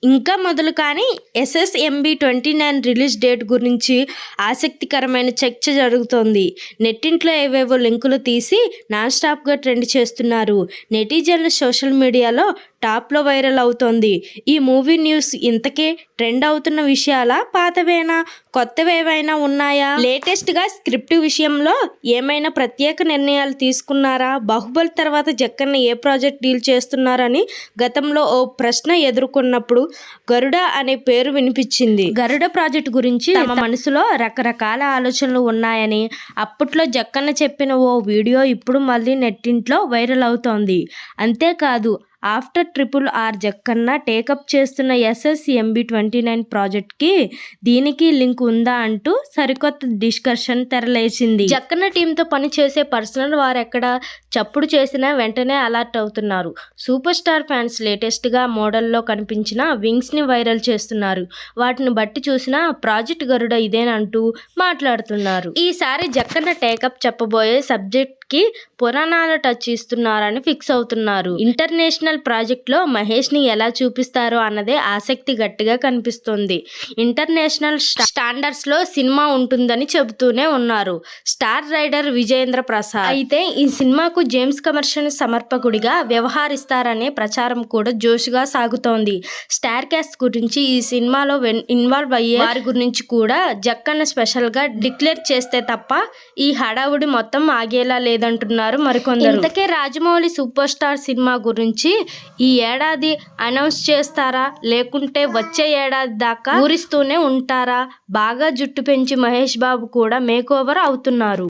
ఇంకా మొదలు కానీ SSMB29 రిలీజ్ డేట్ గురించి ఆసక్తికరమైన చర్చ జరుగుతోంది. నెట్టింట్లో ఏవేవో లింకులు తీసి నాన్ స్టాప్గా ట్రెండ్ చేస్తున్నారు. నెటిజన్లు సోషల్ మీడియాలో టాప్లో వైరల్ అవుతోంది. ఈ మూవీ న్యూస్ ఇంతకీ ట్రెండ్ అవుతున్న విషయాలా, పాతవేనా, కొత్తవేవైనా ఉన్నాయా? లేటెస్ట్గా స్క్రిప్ట్ విషయంలో ఏమైనా ప్రత్యేక నిర్ణయాలు తీసుకున్నారా? బాహుబలి తర్వాత జక్కన్న ఏ ప్రాజెక్ట్ డీల్ చేస్తున్నారని గతంలో ఓ ప్రశ్న ఎదుర్కొన్నప్పుడు గరుడ అనే పేరు వినిపించింది. గరుడ ప్రాజెక్ట్ గురించి తమ మనసులో రకరకాల ఆలోచనలు ఉన్నాయని అప్పట్లో జక్కన్న చెప్పిన ఓ వీడియో ఇప్పుడు మళ్ళీ నెట్టింట్లో వైరల్ అవుతోంది. అంతేకాదు ఆఫ్టర్ RRR జక్కన్న టేకప్ చేస్తున్న SSMB29 ప్రాజెక్ట్కి దీనికి లింక్ ఉందా అంటూ సరికొత్త డిస్కషన్ తెరలేచింది. జక్కన్న టీంతో పనిచేసే పర్సనల్ వారెక్కడ చప్పుడు చేసినా వెంటనే అలర్ట్ అవుతున్నారు. సూపర్ స్టార్ ఫ్యాన్స్ లేటెస్ట్గా మోడల్లో కనిపించిన వింగ్స్ని వైరల్ చేస్తున్నారు. వాటిని బట్టి చూసినా ప్రాజెక్ట్ గరుడ ఇదేనంటూ మాట్లాడుతున్నారు. ఈసారి జక్కన్న టేకప్ చెప్పబోయే సబ్జెక్ట్కి పురాణాల టచ్ ఇస్తున్నారని ఫిక్స్ అవుతున్నారు. ఇంటర్నేషనల్ ప్రాజెక్ట్లో మహేష్ని ఎలా చూపిస్తారో అన్నదే ఆసక్తి గట్టిగా కనిపిస్తోంది. ఇంటర్నేషనల్ స్టాండర్డ్స్లో సినిమా ఉంటుందని చెబుతూనే ఉన్నారు స్టార్ రైటర్ విజయేంద్ర ప్రసాద్. అయితే ఈ సినిమాకు జేమ్స్ కమర్షియల్ సమర్పకుడిగా వ్యవహరిస్తారనే ప్రచారం కూడా జోష్గా సాగుతోంది. స్టార్ క్యాస్ట్ గురించి, ఈ సినిమాలో ఇన్వాల్వ్ అయ్యే వారి గురించి కూడా జక్కన్న స్పెషల్గా డిక్లేర్ చేస్తే తప్ప ఈ హడావుడి మొత్తం ఆగేలా లేదంటున్నారు మరికొందరు. ఇంతకే రాజమౌళి సూపర్ స్టార్ సినిమా గురించి ఈ ఏడాది అనౌన్స్ చేస్తారా, లేకుంటే వచ్చే ఏడాది దాకా ఊరిస్తూనే ఉంటారా? బాగా జుట్టు పెంచి మహేష్ బాబు కూడా మేకోవర్ అవుతున్నారు.